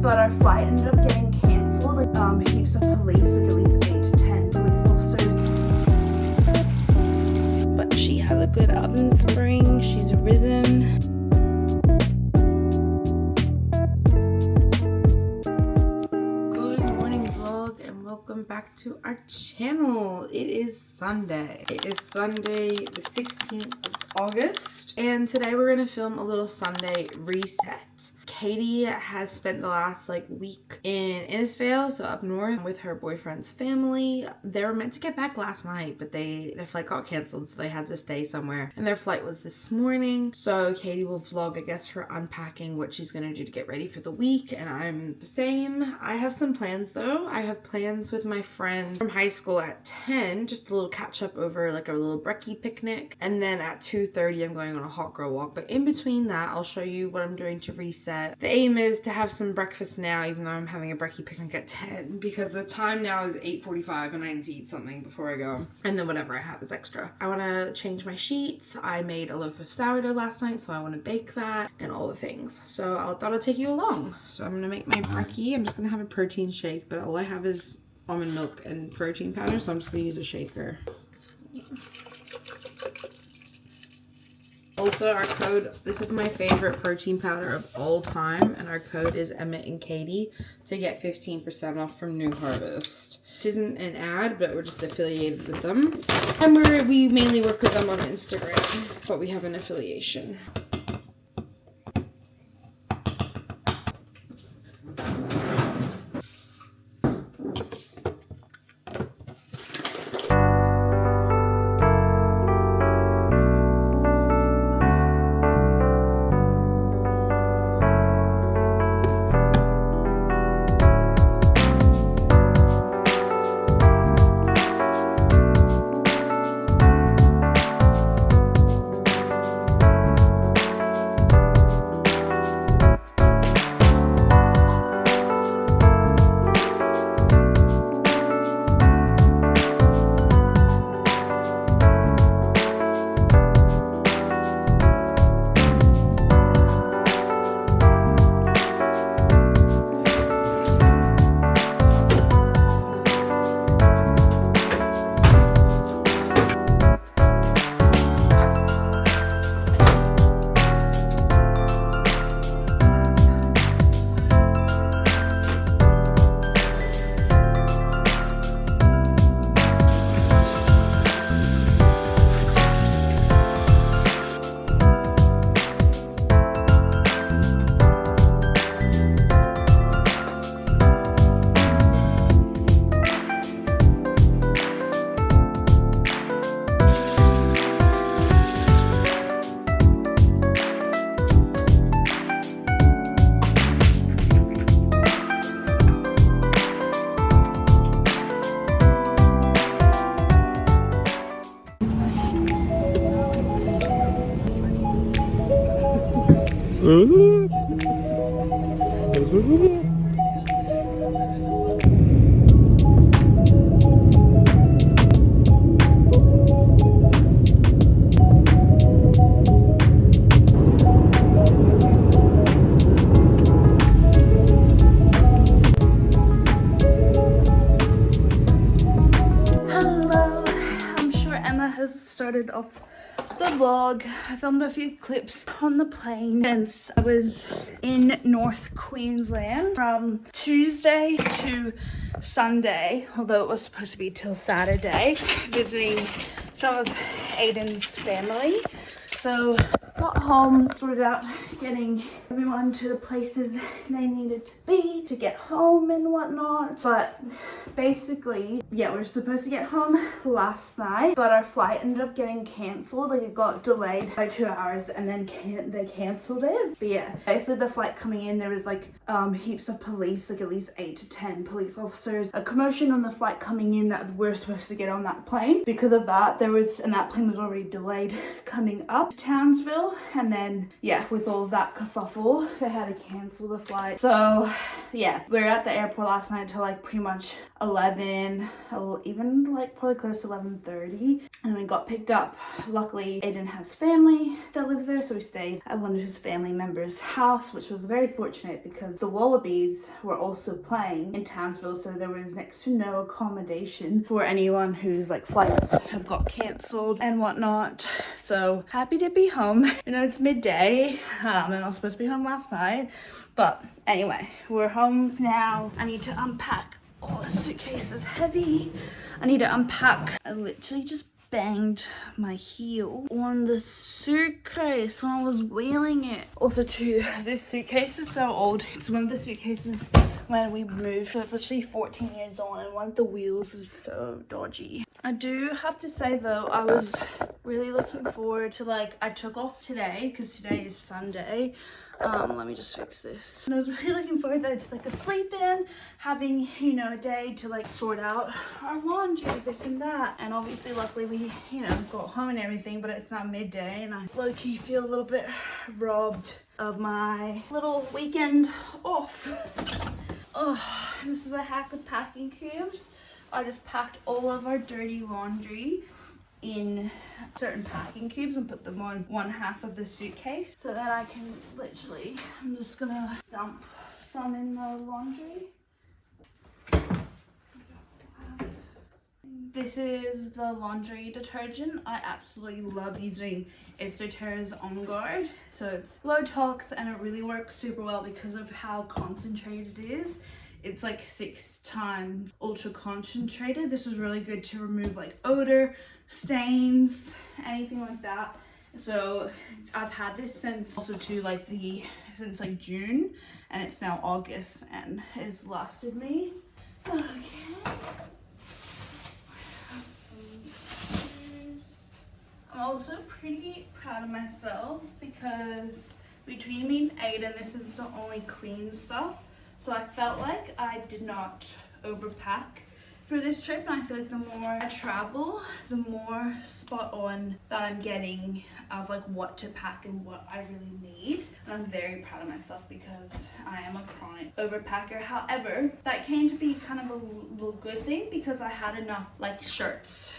but our flight ended up getting cancelled. Heaps of police, like at least 8 to 10 police officers. But she has a good oven spring. She's risen. Welcome back to our channel. It is Sunday. It is Sunday the 16th of August, and today we're gonna film a little Sunday reset. Katie has spent the last week in Innisfail, so up north, with her boyfriend's family. They were meant to get back last night, but their flight got canceled, so they had to stay somewhere, and their flight was this morning. So Katie will vlog, I guess, her unpacking, what she's gonna do to get ready for the week, and I'm the same. I have some plans though. I have plans with my friend from high school at 10, just a little catch up over like a little brekkie picnic, and then at 2:30 I'm going on a hot girl walk. But in between that, I'll show you what I'm doing to reset. The aim is to have some breakfast now, even though I'm having a brekkie picnic at 10, because the time now is 8:45 and I need to eat something before I go, and then whatever I have is extra. I want to change my sheets. I made a loaf of sourdough last night, so I want to bake that and all the things. So I thought I'd take you along. So I'm gonna make my brekkie. I'm just gonna have a protein shake, but all I have is almond milk and protein powder, so I'm just gonna use a shaker. Also, our code, this is my favorite protein powder of all time, and our code is Emmett and Katie to get 15% off from New Harvest. This isn't an ad, but we're just affiliated with them, and we mainly work with them on Instagram, but we have an affiliation. Hello, I'm sure Emma has started off the vlog. I filmed a few clips on the plane since I was in North Queensland from Tuesday to Sunday, although it was supposed to be till Saturday, visiting some of Aiden's family. So got home, sorted out getting everyone to the places they needed to be to get home and whatnot. But basically, yeah, we were supposed to get home last night, but our flight ended up getting cancelled. Like, it got delayed by 2 hours, and then they cancelled it. But yeah, basically the flight coming in, there was heaps of police, like at least 8 to 10 police officers. A commotion on the flight coming in that we're supposed to get on that plane. Because of that, and that plane was already delayed coming up to Townsville. And then, yeah, with all of that kerfuffle. They had to cancel the flight. So yeah, we were at the airport last night till like pretty much 11, even like probably close to 11:30, and we got picked up. Luckily Aiden has family that lives there, so we stayed at one of his family members' house, which was very fortunate because the Wallabies were also playing in Townsville, so there was next to no accommodation for anyone whose like flights have got cancelled and whatnot. So happy to be home. You know, it's midday, and I was supposed to be home last night, but anyway, we're home now. I need to unpack. Oh, the suitcase is heavy. I need to unpack. I literally just banged my heel on the suitcase when I was wheeling it. Also too, this suitcase is so old. It's one of the suitcases when we moved, so it's literally 14 years old, and one of the wheels is so dodgy. I do have to say though, I was really looking forward to, like, I took off today because today is Sunday. Let me just fix this. And I was really looking forward to like a sleep in, having, you know, a day to like sort out our laundry, this and that. And obviously, luckily we, you know, got home and everything, but it's now midday and I low-key feel a little bit robbed of my little weekend off. Oh, this is a hack with packing cubes. I just packed all of our dirty laundry in certain packing cubes and put them on one half of the suitcase so that I can literally, I'm just gonna dump some in the laundry. This is the laundry detergent. I absolutely love using it's doTERRA's On Guard. So it's low tox and it really works super well because of how concentrated it is. It's like 6 times ultra concentrated. This is really good to remove like odor, stains, anything like that. So I've had this since also to like since like June, and it's now August and it's lasted me. Okay. I'm also pretty proud of myself because between me and Aiden, this is the only clean stuff. So I felt like I did not overpack for this trip, and I feel like the more I travel, the more spot on that I'm getting of like what to pack and what I really need. And I'm very proud of myself because I am a chronic overpacker. However, that came to be kind of a little good thing because I had enough like shirts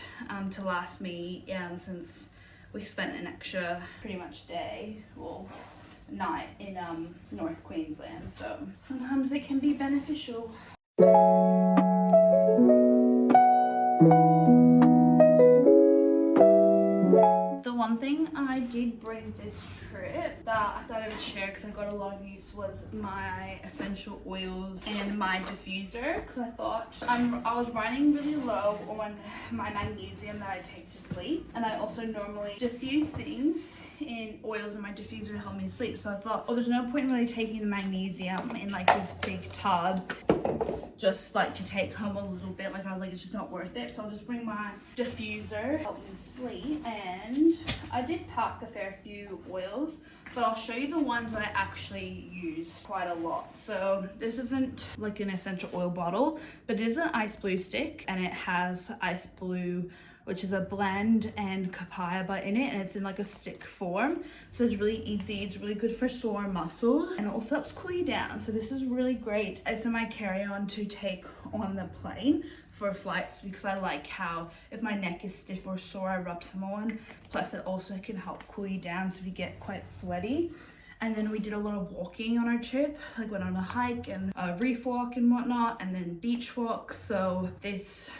to last me since we spent an extra pretty much day, well, night in North Queensland, so sometimes it can be beneficial. The one thing I did bring this trip that I thought I would share because I got a lot of use was my essential oils and my diffuser, because I thought I was running really low on my magnesium that I take to sleep, and I also normally diffuse things in oils in my diffuser to help me sleep. So I thought, oh, there's no point in really taking the magnesium in like this big tub just like to take home a little bit. Like I was like, it's just not worth it. So I'll just bring my diffuser, help me sleep. And I did pack a fair few oils, but I'll show you the ones that I actually use quite a lot. So this isn't like an essential oil bottle, but it is an ice blue stick, and it has ice blue, which is a blend, and copaiba in it, and it's in like a stick form. So it's really easy. It's really good for sore muscles, and it also helps cool you down. So this is really great. It's in my carry-on to take on the plane for flights because I like how if my neck is stiff or sore, I rub some on. Plus it also can help cool you down so if you get quite sweaty. And then we did a lot of walking on our trip, like went on a hike and a reef walk and whatnot, and then beach walks. So this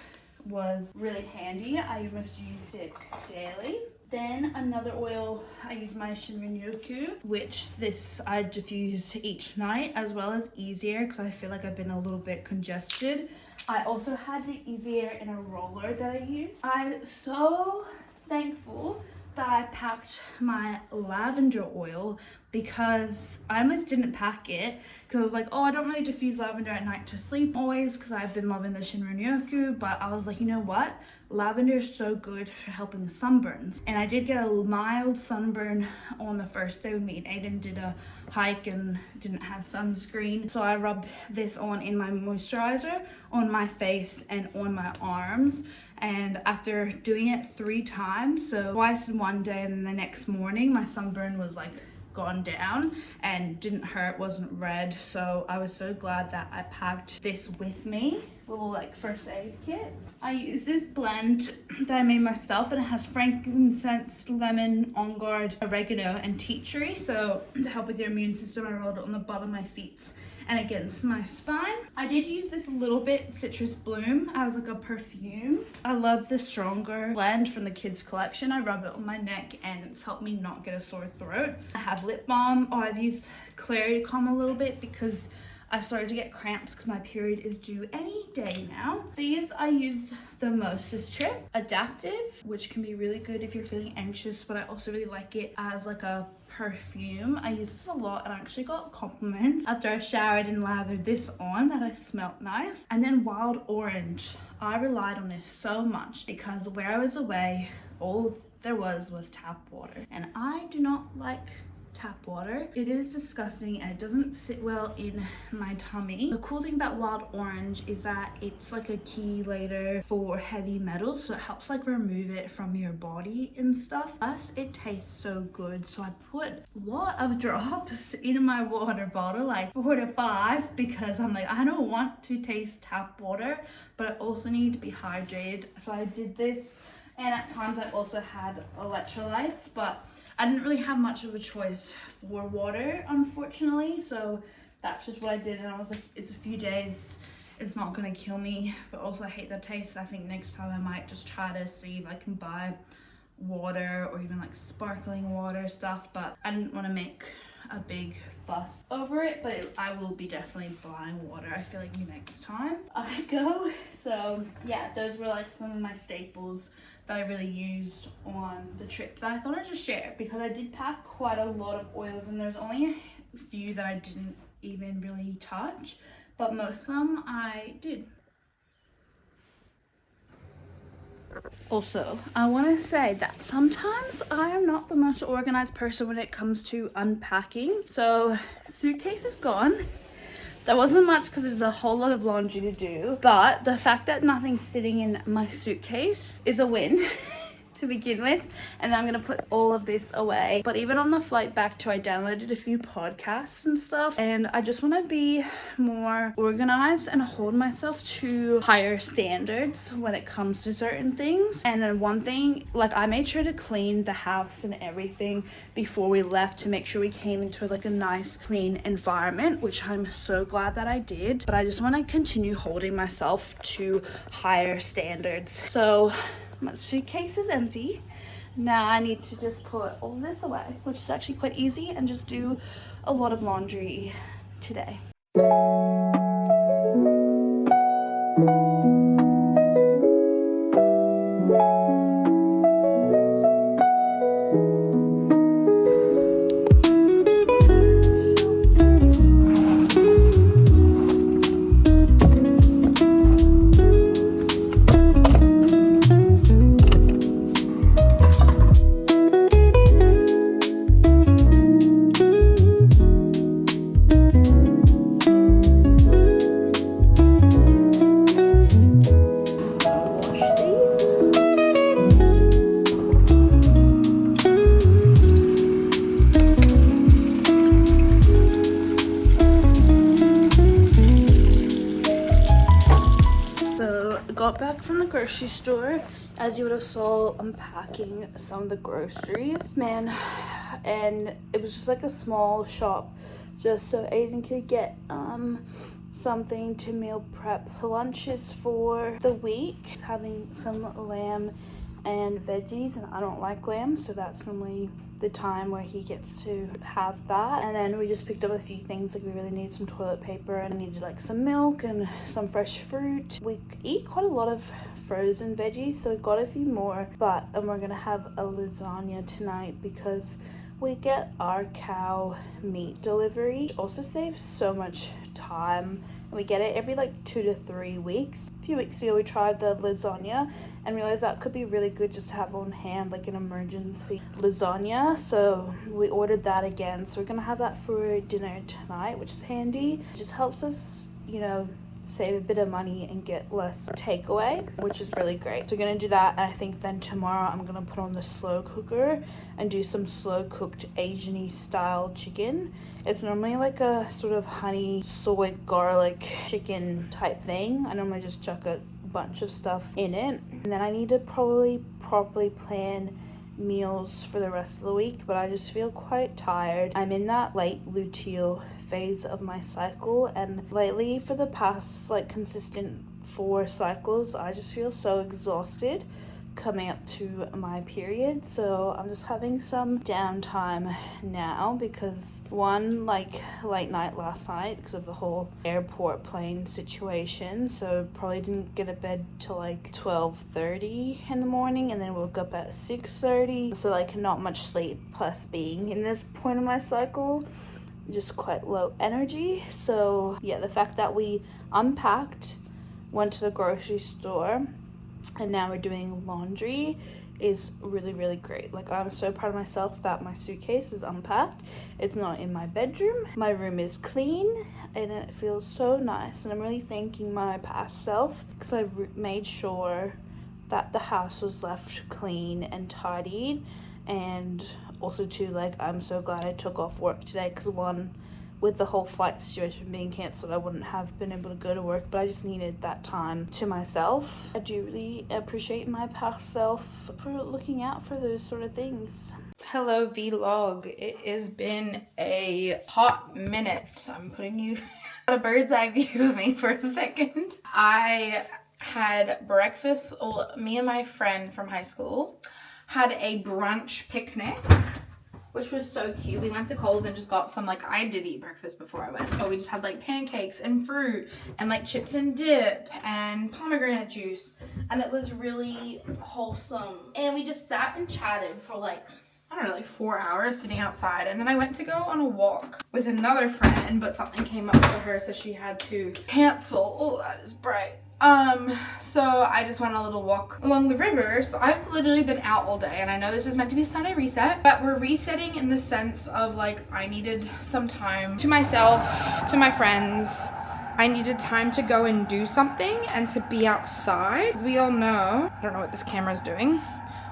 was really handy. I almost used it daily. Then another oil, I use my Shinrin-yoku, which this I diffuse each night, as well as easier because I feel like I've been a little bit congested. I also had the easier in a roller that I use. I'm so thankful that I packed my lavender oil because I almost didn't pack it because I was like, oh, I don't really diffuse lavender at night to sleep always because I've been loving the Shinrin-yoku, but I was like, you know what? Lavender is so good for helping the sunburns. And I did get a mild sunburn on the first day. Me and Aiden did a hike and didn't have sunscreen. So I rubbed this on in my moisturizer, on my face and on my arms. And after doing it 3 times, so twice in one day and then the next morning, my sunburn was like gone down and didn't hurt, wasn't red. So I was so glad that I packed this with me, little like first aid kit. I use this blend that I made myself, and it has frankincense, lemon, on guard, oregano, and tea tree. So to help with your immune system, I rolled it on the bottom of my feet and against my spine. I did use this a little bit citrus bloom as like a perfume. I love the stronger blend from the kids collection. I rub it on my neck and it's helped me not get a sore throat. I have lip balm. Oh, I've used Claricom a little bit because I started to get cramps because my period is due any day now. These I used the most this trip. Adaptive, which can be really good if you're feeling anxious, but I also really like it as like a perfume. I use this a lot and I actually got compliments after I showered and lathered this on that I smelled nice. And then Wild Orange. I relied on this so much because where I was away, all there was tap water. And I do not like tap water. It is disgusting and it doesn't sit well in my tummy. The cool thing about Wild Orange is that it's like a chelator for heavy metals, so it helps like remove it from your body and stuff. Plus it tastes so good, so I put a lot of drops in my water bottle, like 4 to 5, because I'm like, I don't want to taste tap water, but I also need to be hydrated. So I did this, and at times I also had electrolytes, but I didn't really have much of a choice for water, unfortunately. So that's just what I did. And I was like, it's a few days, it's not gonna kill me, but also I hate the taste. I think next time I might just try to see if I can buy water or even like sparkling water stuff, but I didn't want to make a big fuss over it, but I will be definitely buying water, I feel like, next time I go. So yeah, those were like some of my staples that I really used on the trip that I thought I'd just share, because I did pack quite a lot of oils and there's only a few that I didn't even really touch, but most of them I did. Also, I want to say that sometimes I am not the most organized person when it comes to unpacking. So suitcase is gone. There wasn't much because there's a whole lot of laundry to do, but the fact that nothing's sitting in my suitcase is a win to begin with, and I'm gonna put all of this away. But even on the flight back I downloaded a few podcasts and stuff, and I just want to be more organized and hold myself to higher standards when it comes to certain things. And then one thing, like, I made sure to clean the house and everything before we left to make sure we came into like a nice clean environment, which I'm so glad that I did. But I just want to continue holding myself to higher standards. So my suitcase is empty. Now I need to just put all this away, which is actually quite easy, and just do a lot of laundry today. Got back from the grocery store. As you would have saw, unpacking some of the groceries, man, and it was just like a small shop just so Aiden could get something to meal prep lunches for the week. He's having some lamb and veggies, and I don't like lamb, so that's normally the time where he gets to have that. And then we just picked up a few things, like we really needed some toilet paper and I needed like some milk and some fresh fruit. We eat quite a lot of frozen veggies, so we got a few more, and we're gonna have a lasagna tonight because we get our cow meat delivery, which also saves so much time, and we get it every like 2 to 3 weeks. A few weeks ago we tried the lasagna and realized that could be really good just to have on hand, like an emergency lasagna, so we ordered that again. So we're gonna have that for dinner tonight, which is handy. It just helps us, save a bit of money and get less takeaway, which is really great. So I'm gonna do that, and I think then tomorrow I'm gonna put on the slow cooker and do some slow cooked Asian-y style chicken. It's normally like a sort of honey soy garlic chicken type thing. I normally just chuck a bunch of stuff in it, and then I need to probably properly plan meals for the rest of the week, but I just feel quite tired. I'm in that late luteal phase of my cycle, and lately for the past like consistent 4 cycles I just feel so exhausted coming up to my period. So I'm just having some downtime now because one, like late night last night because of the whole airport plane situation, so probably didn't get to bed till like 12:30 in the morning, and then woke up at 6:30, so like not much sleep, plus being in this point of my cycle just quite low energy. So yeah, the fact that we unpacked, went to the grocery store, and now we're doing laundry is really, really great. Like, I'm so proud of myself that my suitcase is unpacked. It's not in my bedroom. My room is clean and it feels so nice, and I'm really thanking my past self because I've made sure that the house was left clean and tidied. And also too, like, I'm so glad I took off work today because one, with the whole flight situation being cancelled, I wouldn't have been able to go to work, but I just needed that time to myself. I do really appreciate my past self for looking out for those sort of things. Hello vlog. It has been a hot minute. I'm putting you at a bird's eye view of me for a second. I had breakfast. Me and my friend from high school had a brunch picnic, which was so cute. We went to Coles and just got some, like, I did eat breakfast before I went, but we just had like pancakes and fruit and like chips and dip and pomegranate juice, and it was really wholesome. And we just sat and chatted for like, I don't know, like 4 hours sitting outside. And then I went to go on a walk with another friend, but something came up for her, so she had to cancel. Oh, that is bright. So I just went on a little walk along the river. So I've literally been out all day, and I know this is meant to be a Sunday reset, but we're resetting in the sense of like, I needed some time to myself, to my friends. I needed time to go and do something and to be outside. As we all know, I don't know what this camera's doing.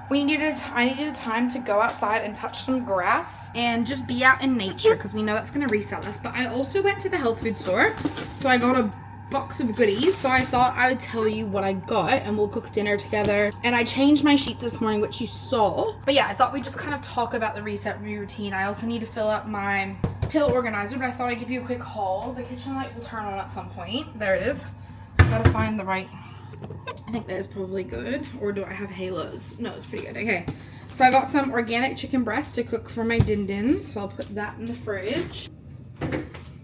I needed a time to go outside and touch some grass and just be out in nature, because we know that's going to reset us. But I also went to the health food store, so I got a box of goodies, so I thought I would tell you what I got and we'll cook dinner together. And I changed my sheets this morning, which you saw, but yeah, I thought we'd just kind of talk about the reset routine. I also need to fill up my pill organizer, but I thought I'd give you a quick haul. The kitchen light will turn on at some point. There it is. Gotta find the right, I think that is probably good, or do I have halos? No, it's pretty good. Okay, so I got some organic chicken breast to cook for my din-dins, so I'll put that in the fridge.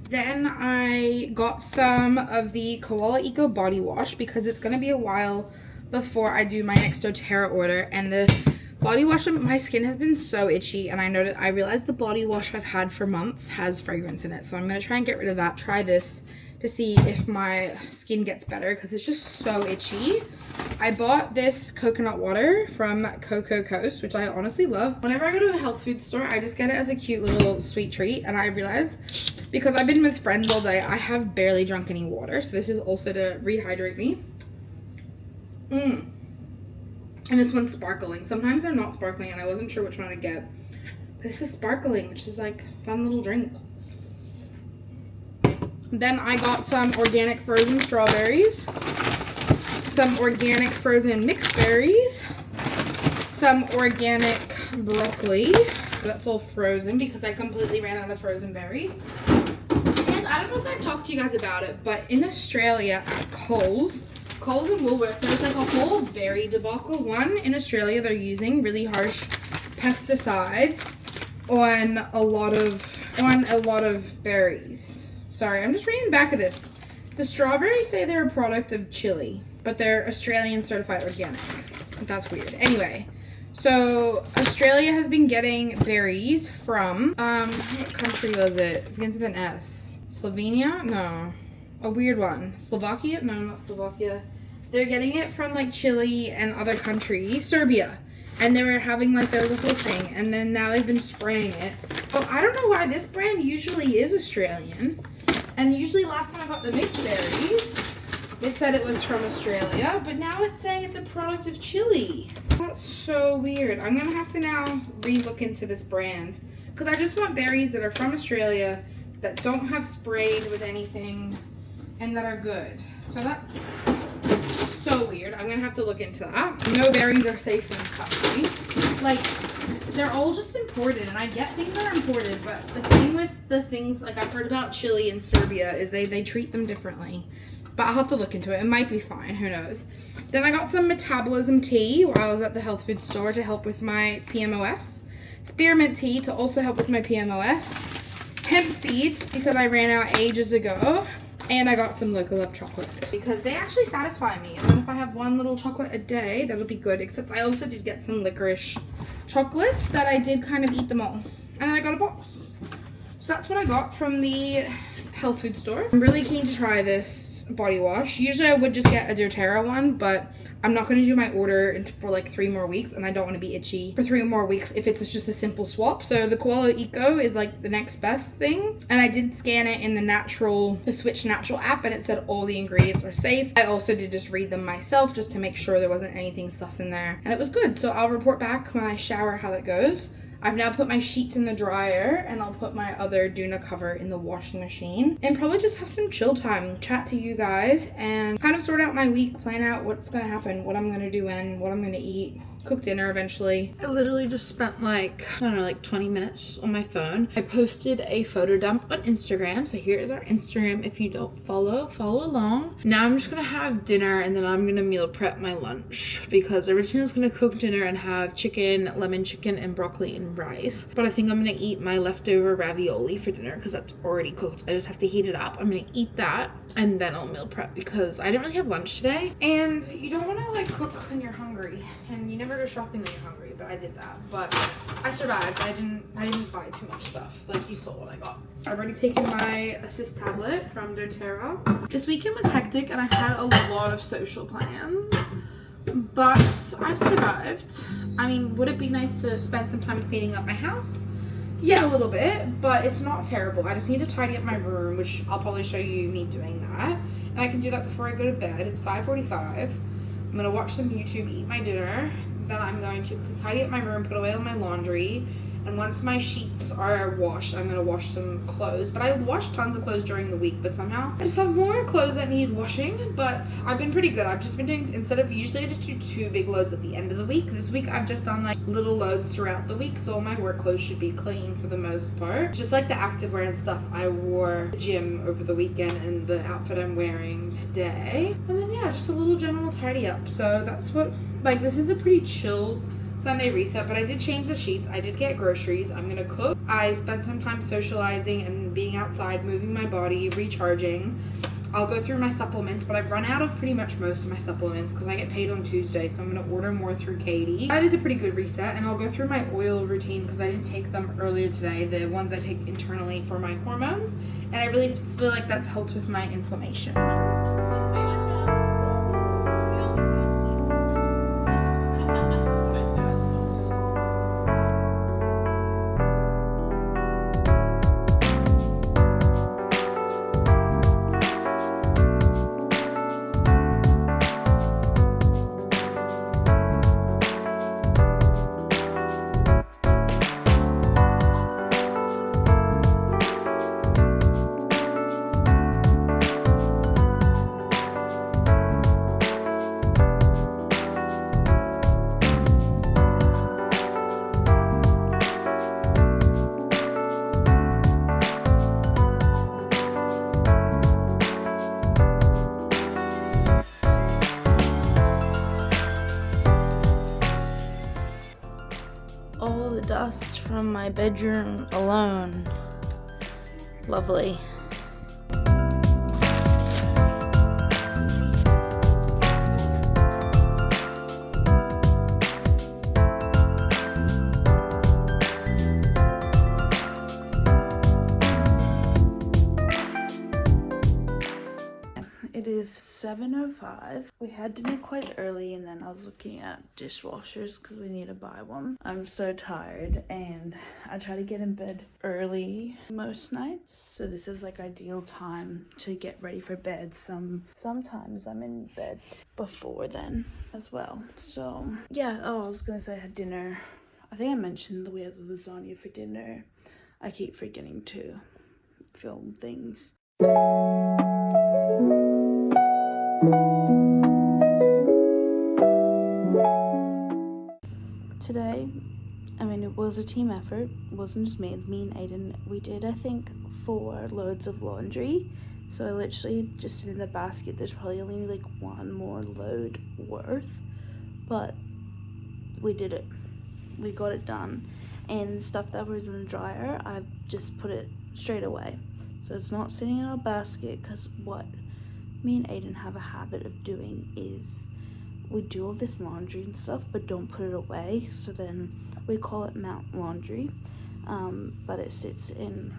Then I got some of the Koala Eco body wash because it's going to be a while before I do my next doTERRA order, and the body wash, my skin has been so itchy, and I realized the body wash I've had for months has fragrance in it, so I'm going to try and get rid of that. Try this to see if my skin gets better because it's just so itchy. I bought this coconut water from Cocoa Coast, which I honestly love. Whenever I go to a health food store, I just get it as a cute little sweet treat, and I realized because I've been with friends all day, I have barely drunk any water, so this is also to rehydrate me. And this one's sparkling. Sometimes they're not sparkling, and I wasn't sure which one to get. This is sparkling, which is like a fun little drink. Then I got some organic frozen strawberries, some organic frozen mixed berries, some organic broccoli. So that's all frozen because I completely ran out of frozen berries. And I don't know if I've talked to you guys about it, but in Australia at Coles and Woolworths, there's like a whole berry debacle. One, in Australia, they're using really harsh pesticides on a lot of berries. Sorry, I'm just reading the back of this. The strawberries say they're a product of Chile, but they're Australian certified organic. That's weird. Anyway, so Australia has been getting berries from, what country was it? It begins with an S. Slovenia? No. A weird one. Slovakia? No, not Slovakia. They're getting it from like Chile and other countries. Serbia. And they were having like, there was a whole thing. And then now they've been spraying it. But I don't know why this brand usually is Australian. And usually last time I got the mixed berries, It said it was from Australia, but now it's saying it's a product of Chile. That's so weird. I'm gonna have to now re-look into this brand because I just want berries that are from Australia that don't have sprayed with anything and that are good. So that's so weird. I'm gonna have to look into that. No berries are safe in this country. Like, they're all just imported, and I get things that are imported, but the thing with the things, like I've heard about Chile and Serbia, is they treat them differently. But I'll have to look into it. It might be fine. Who knows? Then I got some metabolism tea while I was at the health food store to help with my PMOS. Spearmint tea to also help with my PMOS. Hemp seeds because I ran out ages ago. And I got some Loco Love chocolate because they actually satisfy me. And then if I have one little chocolate a day, that'll be good. Except I also did get some licorice chocolates that I did kind of eat them all. And then I got a box. So that's what I got from the health food store. I'm really keen to try this body wash. Usually I would just get a doTERRA one, but I'm not going to do my order for like 3 more weeks, and I don't want to be itchy for 3 more weeks if it's just a simple swap. So the Koala Eco is like the next best thing, and I did scan it in the Switch Natural app, and it said all the ingredients are safe. I also did just read them myself just to make sure there wasn't anything sus in there, and it was good. So I'll report back when I shower how that goes. I've now put my sheets in the dryer, and I'll put my other Duna cover in the washing machine and probably just have some chill time, chat to you guys, and kind of sort out my week, plan out what's gonna happen, what I'm gonna do when, what I'm gonna eat, cook dinner eventually. I literally just spent like 20 minutes on my phone. I posted a photo dump on Instagram, so here is our Instagram. If you don't follow along. Now I'm just gonna have dinner, and then I'm gonna meal prep my lunch because Regina's gonna cook dinner and have chicken, lemon chicken, and broccoli and rice. But I think I'm gonna eat my leftover ravioli for dinner because that's already cooked. I just have to heat it up. I'm gonna eat that, and then I'll meal prep because I didn't really have lunch today. And you don't want to like cook when you're hungry, and you never go shopping when you're hungry, but I did that. But I survived. I didn't buy too much stuff. Like, you saw what I got. I've already taken my Assist tablet from doTERRA. This weekend was hectic, and I had a lot of social plans, but I've survived. I mean, would it be nice to spend some time cleaning up my house? Yeah, a little bit, but it's not terrible. I just need to tidy up my room, which I'll probably show you me doing that. And I can do that before I go to bed. It's 5:45. I'm gonna watch some YouTube, eat my dinner. Then I'm going to tidy up my room, put away all my laundry. And once my sheets are washed, I'm gonna wash some clothes. But I wash tons of clothes during the week, but somehow I just have more clothes that need washing. But I've been pretty good. I've just been doing, instead of, usually I just do 2 big loads at the end of the week. This week I've just done like little loads throughout the week, so all my work clothes should be clean for the most part. It's just like the activewear and stuff I wore to the gym over the weekend and the outfit I'm wearing today. And then yeah, just a little general tidy up. So that's what, like, this is a pretty chill Sunday reset, but I did change the sheets. I did get groceries. I'm gonna cook. I spent some time socializing and being outside, moving my body, recharging. I'll go through my supplements, but I've run out of pretty much most of my supplements because I get paid on Tuesday, so I'm gonna order more through Katie. That is a pretty good reset, and I'll go through my oil routine because I didn't take them earlier today, the ones I take internally for my hormones, and I really feel like that's helped with my inflammation. All the dust from my bedroom alone. Lovely. It is 7:05. We had dinner quite early, and then I was looking at dishwashers because we need to buy one. I'm so tired, and I try to get in bed early most nights, so this is like ideal time to get ready for bed. Sometimes I'm in bed before then as well. So yeah, I was gonna say I had dinner. I think I mentioned that we had the lasagna for dinner. I keep forgetting to film things. Today, I mean, it was a team effort. It wasn't just me, it was me and Aiden. We did, I think, 4 loads of laundry. So I literally just in the basket, there's probably only like 1 more load worth. But we did it. We got it done. And stuff that was in the dryer, I've just put it straight away. So it's not sitting in a basket, because what me and Aiden have a habit of doing is we do all this laundry and stuff but don't put it away, so then we call it Mount Laundry, but it sits in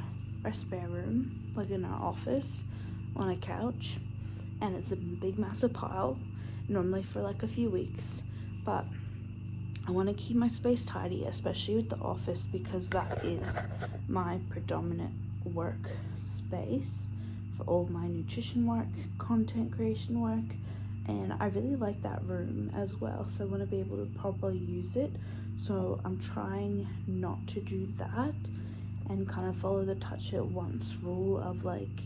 our spare room, like in our office, on a couch, and it's a big massive pile, normally for like a few weeks. But I want to keep my space tidy, especially with the office, because that is my predominant work space for all my nutrition work, content creation work, and I really like that room as well, so I want to be able to properly use it. So I'm trying not to do that and kind of follow the touch it once rule of like,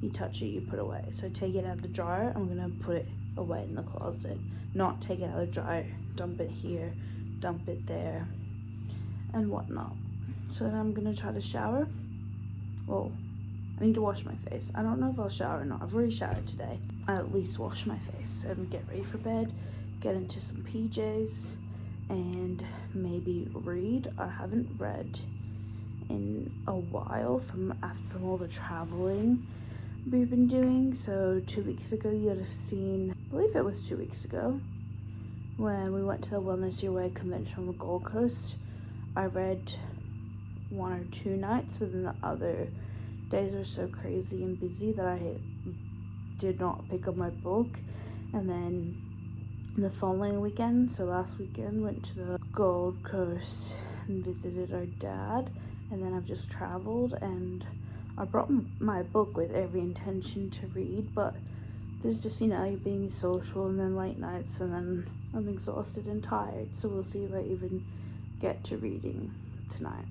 you touch it, you put away. So take it out of the dryer, I'm gonna put it away in the closet, not take it out of the dryer, dump it here, dump it there, and whatnot. So then I'm gonna try to shower. Well, I need to wash my face. I don't know if I'll shower or not. I've already showered today. I'll at least wash my face and get ready for bed, get into some PJs, and maybe read. I haven't read in a while from all the traveling we've been doing. So 2 weeks ago you would have seen, I believe it was 2 weeks ago, when we went to the Wellness Your Way convention on the Gold Coast. I read 1 or 2 nights, but then the other days are so crazy and busy that I did not pick up my book. And then the following weekend, so last weekend, went to the Gold Coast and visited our dad. And then I've just traveled, and I brought my book with every intention to read, but there's just, you know, being social and then late nights, and then I'm exhausted and tired. So we'll see if I even get to reading tonight.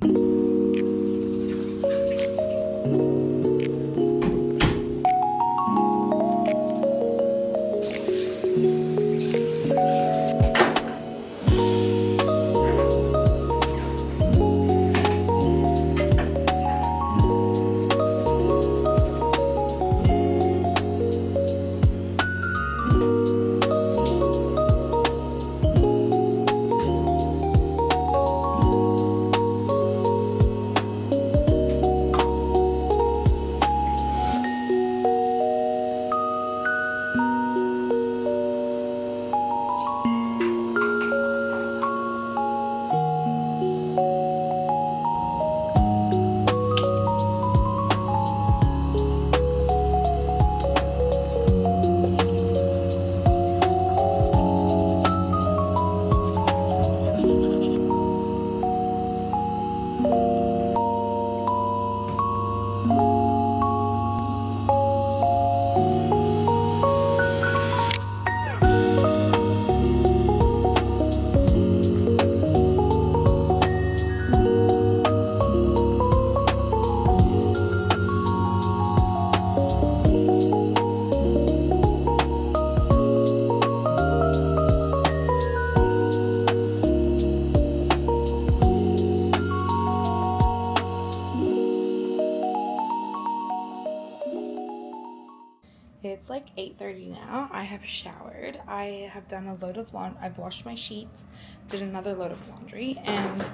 It's like 8:30 now. I have showered. I have done a load of laundry. I've washed my sheets, did another load of laundry, and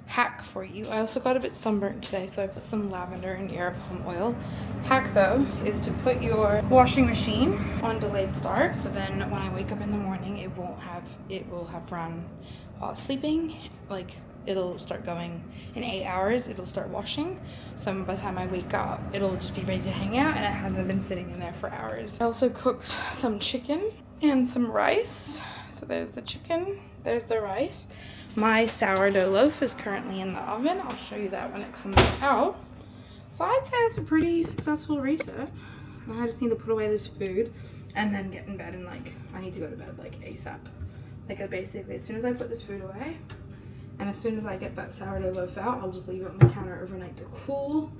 hack for you. I also got a bit sunburnt today, so I put some lavender and Yarrow palm oil. Hack though is to put your washing machine on delayed start, so then when I wake up in the morning, it will have run while sleeping, like it'll start going in 8 hours. It'll start washing. So by the time I wake up, it'll just be ready to hang out, and it hasn't been sitting in there for hours. I also cooked some chicken and some rice. So there's the chicken, there's the rice. My sourdough loaf is currently in the oven. I'll show you that when it comes out. So I'd say it's a pretty successful reset. I just need to put away this food and then get in bed, and like, I need to go to bed like ASAP. Like basically as soon as I put this food away and as soon as I get that sourdough loaf out, I'll just leave it on the counter overnight to cool.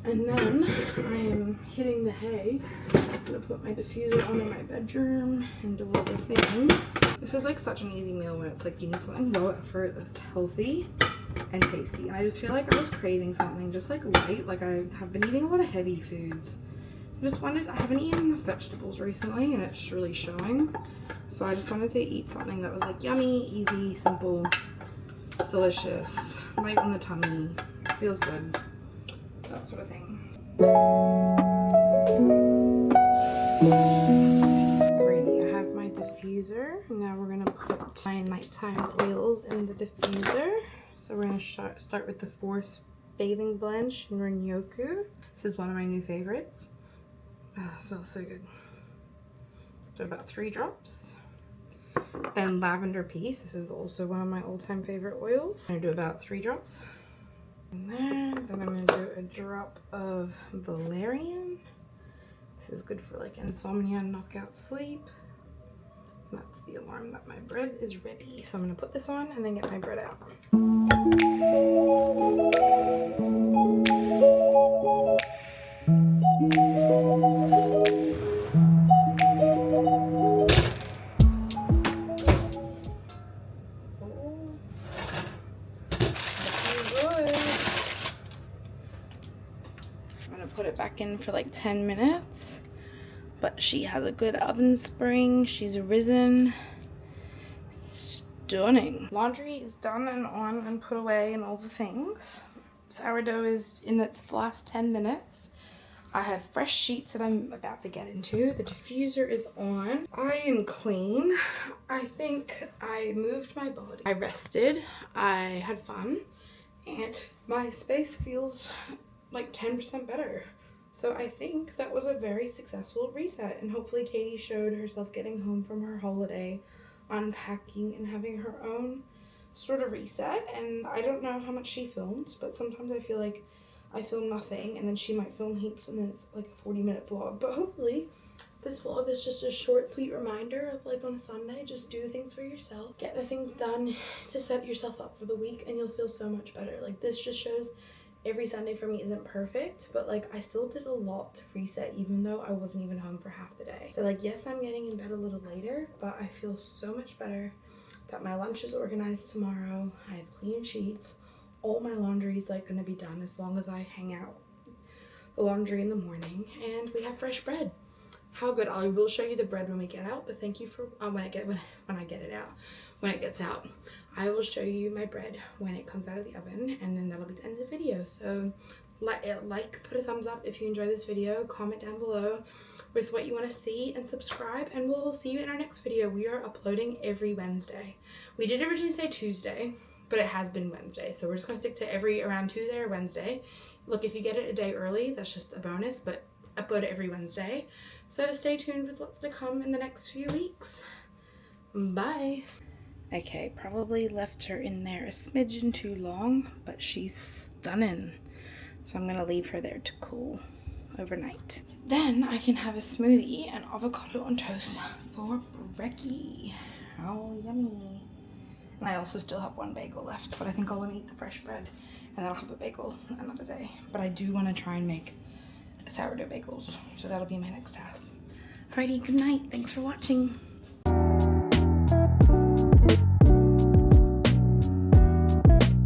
And then I am hitting the hay. I'm gonna put my diffuser on in my bedroom and do all the things. This is like such an easy meal when it's like you need something low effort that's healthy and tasty. And I just feel like I was craving something just like light. Like I have been eating a lot of heavy foods. I haven't eaten enough vegetables recently, and it's really showing. So I just wanted to eat something that was like yummy, easy, simple, delicious, light on the tummy, feels good, that sort of thing. Alrighty, I have my diffuser. Now we're gonna put my nighttime oils in the diffuser. So we're gonna start with the Force Bathing Blend Shinrin Yoku. This is one of my new favorites. Oh, it smells so good. Do about 3 drops. Then Lavender Peace. This is also one of my all-time favorite oils. I'm gonna do about 3 drops. And then I'm gonna do a drop of Valerian. This is good for like insomnia and knockout sleep. And that's the alarm that my bread is ready. So I'm gonna put this on and then get my bread out. Put it back in for like 10 minutes, but she has a good oven spring. She's risen. Stunning. Laundry is done and on and put away and all the things. Sourdough is in its last 10 minutes. I have fresh sheets that I'm about to get into. The diffuser is on. I am clean. I think I moved my body. I rested. I had fun, and my space feels like 10% better. So I think that was a very successful reset, and hopefully Katie showed herself getting home from her holiday, unpacking and having her own sort of reset. And I don't know how much she filmed, but sometimes I feel like I film nothing and then she might film heaps and then it's like a 40-minute vlog. But hopefully this vlog is just a short, sweet reminder of like on a Sunday, just do things for yourself. Get the things done to set yourself up for the week and you'll feel so much better. Like this just shows every Sunday for me isn't perfect, but like I still did a lot to reset even though I wasn't even home for half the day. So like, yes, I'm getting in bed a little later, but I feel so much better that my lunch is organized tomorrow. I have clean sheets. All my laundry is like gonna be done as long as I hang out the laundry in the morning, and we have fresh bread. How good. I will show you the bread when we get out, but thank you for when it gets out. I will show you my bread when it comes out of the oven, and then that'll be the end of the video. So put a thumbs up if you enjoy this video, comment down below with what you want to see, and subscribe, and we'll see you in our next video. We are uploading every Wednesday. We did originally say Tuesday, but it has been Wednesday, so we're just gonna stick to around Tuesday or Wednesday. Look, if you get it a day early, that's just a bonus, but upload it every Wednesday. So stay tuned with what's to come in the next few weeks. Bye. Okay, probably left her in there a smidgen too long, but she's stunning. So I'm gonna leave her there to cool overnight. Then I can have a smoothie and avocado on toast for brekkie. Oh, yummy. And I also still have 1 bagel left, but I think I'll want to eat the fresh bread and then I'll have a bagel another day. But I do want to try and make sourdough bagels, so that'll be my next task. Alrighty, good night. Thanks for watching.